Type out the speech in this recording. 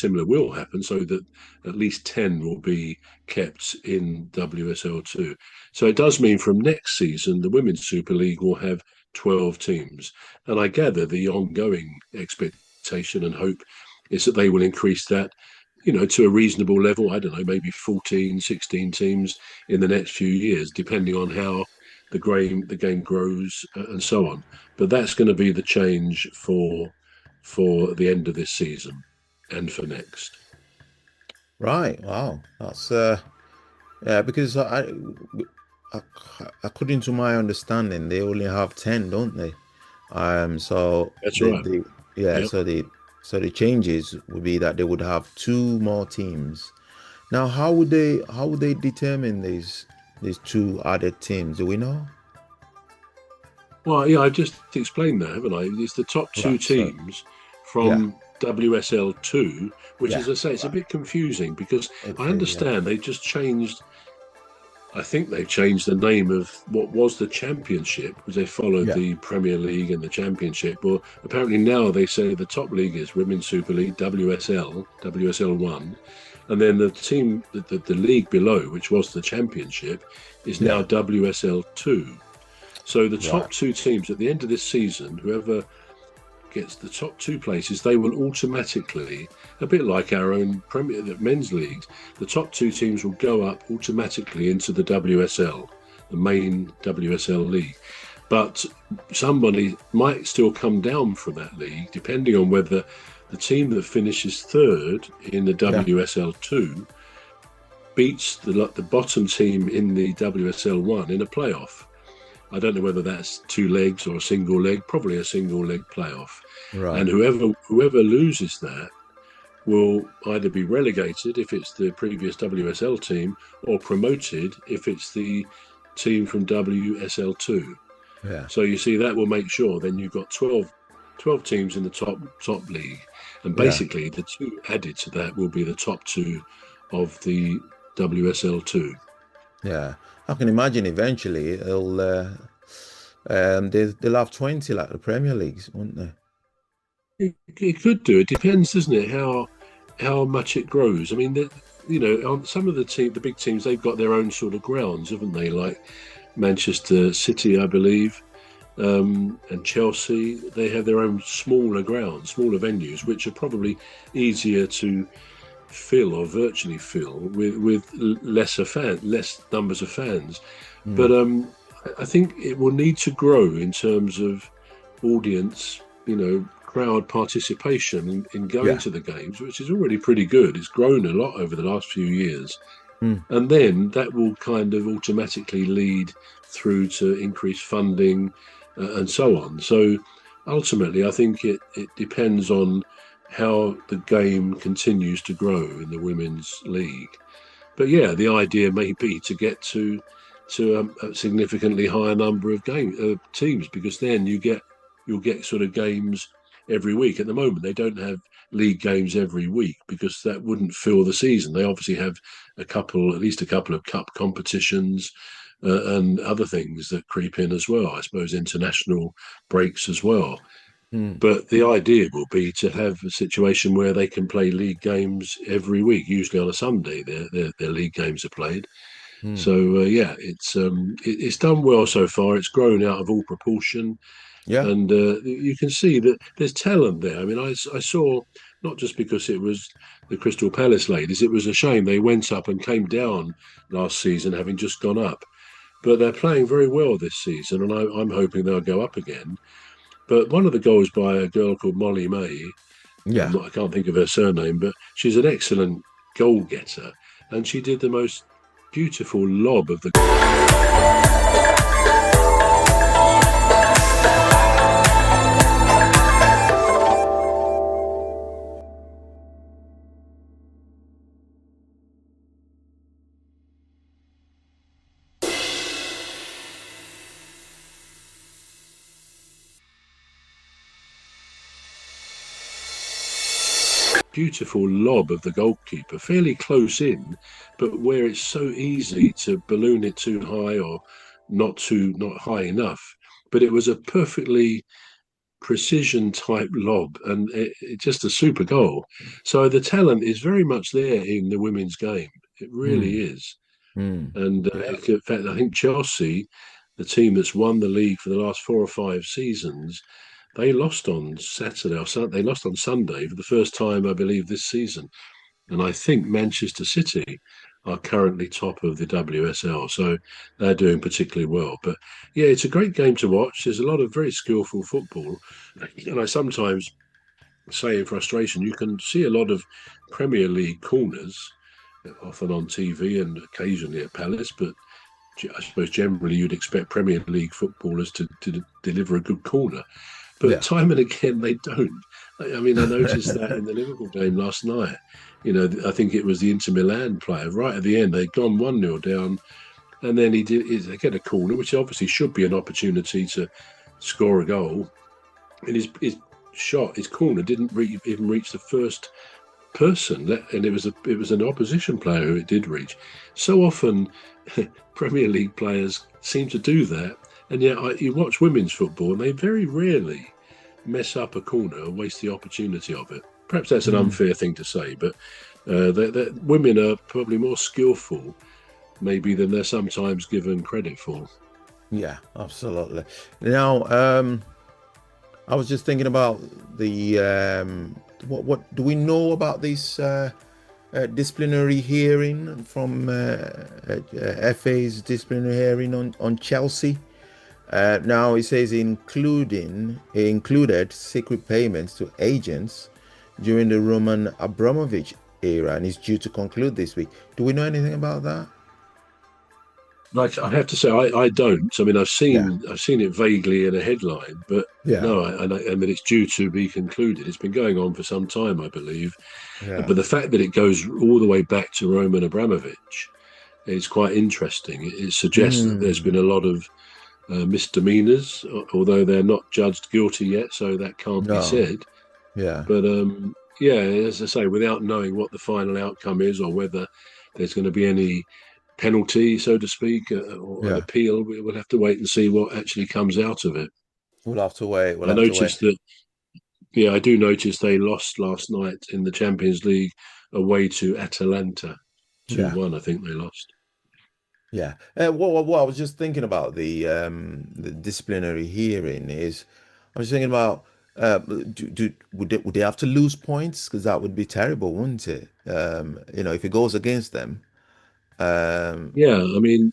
similar will happen, so that at least 10 will be kept in WSL2. So it does mean from next season, the Women's Super League will have 12 teams. And I gather the ongoing expectation and hope is that they will increase that, to a reasonable level. I don't know, maybe 14, 16 teams in the next few years, depending on how the game grows and so on. But that's going to be the change for the end of this season and for next. Right. Wow. That's yeah, because I, according to my understanding, they only have 10, don't they? So That's right. yeah, Yep. so the changes would be that they would have two more teams. Now, how would they determine these two added teams? Do we know? Well, yeah, I've just explained that, haven't I? It's the top two Right. So teams yeah, from WSL2, which, yeah, as I say, it's a right. bit confusing because It I is, yeah, understand they just changed. I think they've changed the name of what was the Championship because they followed yeah, the Premier League and the Championship. Well, apparently now they say the top league is Women's Super League, WSL, WSL1, and then the league below, which was the Championship, is now yeah, WSL2. So the right, top two teams at the end of this season, whoever gets the top two places, they will automatically, a bit like our own Premier the men's leagues, the top two teams will go up automatically into the WSL, the main WSL league. But somebody might still come down from that league, depending on whether the team that finishes third in the yeah, WSL2 beats the bottom team in the WSL1 in a playoff. I don't know whether that's two legs or a single leg, probably a single leg playoff. right, And whoever loses that will either be relegated if it's the previous WSL team or promoted if it's the team from WSL2. yeah, So you see, that will make sure then you've got 12 teams in the top league. And yeah, basically, the two added to that will be the top two of the WSL2. yeah. I can imagine eventually they'll have 20 like the Premier Leagues, won't they? It could do. It depends, doesn't it? How much it grows. I mean, on some of the big teams, they've got their own sort of grounds, haven't they? Like Manchester City, I believe, and Chelsea. They have their own smaller grounds, smaller venues, which are probably easier to fill or virtually fill with less numbers of fans. Hmm. But I think it will need to grow in terms of audience, crowd participation in going Yeah. to the games, which is already pretty good. It's grown a lot over the last few years. Hmm. And then that will kind of automatically lead through to increased funding and so on. So ultimately, I think it depends on how the game continues to grow in the women's league. But yeah, the idea may be to get to a significantly higher number of teams, because then you'll get sort of games every week. At the moment, they don't have league games every week because that wouldn't fill the season. They obviously have at least a couple of cup competitions and other things that creep in as well. I suppose international breaks as well. Hmm. But the idea will be to have a situation where they can play league games every week. Usually on a Sunday, their league games are played. Hmm. So yeah, it's done well so far. It's grown out of all proportion, Yeah. and you can see that there's talent there. I mean, I saw, not just because it was the Crystal Palace ladies. It was a shame they went up and came down last season, having just gone up. But they're playing very well this season, and I'm hoping they'll go up again. But one of the goals by a girl called Molly May, Yeah. I can't think of her surname, but she's an excellent goal getter, and she did the most beautiful lob of the. Beautiful lob of the goalkeeper, fairly close in, but where it's so easy to balloon it too high or not high enough. But it was a perfectly precision type lob, and it just a super goal. So the talent is very much there in the women's game. It really Mm, is. mm. And Yeah. in fact, I think Chelsea, the team that's won the league for the last 4 or 5 seasons, they lost on Saturday or Sunday. They lost on Sunday for the first time, I believe, this season. And I think Manchester City are currently top of the WSL, so they're doing particularly well. But yeah, it's a great game to watch. There's a lot of very skillful football, and I sometimes say in frustration, you can see a lot of Premier League corners, often on TV and occasionally at Palace, but I suppose generally you'd expect Premier League footballers to deliver a good corner. But Yeah. time and again, they don't. I mean, I noticed that in the Liverpool game last night. I think it was the Inter Milan player right at the end. They'd gone 1-0 down, and then they get a corner, which obviously should be an opportunity to score a goal. And his shot, his corner, didn't even reach the first person, and it was an opposition player who it did reach. So often, Premier League players seem to do that, and yet you watch women's football, and they very rarely mess up a corner or waste the opportunity of it. Perhaps that's an Mm. unfair thing to say, but women are probably more skillful, maybe, than they're sometimes given credit for. Yeah, absolutely. Now, I was just thinking about the what do we know about this disciplinary hearing from FA's disciplinary hearing on Chelsea? Now it says included secret payments to agents during the Roman Abramovich era and is due to conclude this week. Do we know anything about that? Like, I have to say, I don't. I mean, Yeah, I've seen it vaguely in a headline, but yeah, no, I mean it's due to be concluded. It's been going on for some time, I believe. yeah. But the fact that it goes all the way back to Roman Abramovich is quite interesting. It suggests that there's been Mm, a lot of misdemeanors, although they're not judged guilty yet, so that can't be no, said. yeah, But yeah, as I say, without knowing what the final outcome is or whether there's going to be any penalty, so to speak, or an yeah. appeal, we'll have to wait and see what actually comes out of it. We'll have to wait. We'll I have to wait. noticed that, yeah, I do notice they lost last night in the Champions League away to Atalanta. Yeah. 2-1, I think they lost. Yeah. What I was just thinking about the disciplinary hearing is I was thinking about would they have to lose points? Because that would be terrible, wouldn't it? If it goes against them. Um, Yeah, I mean,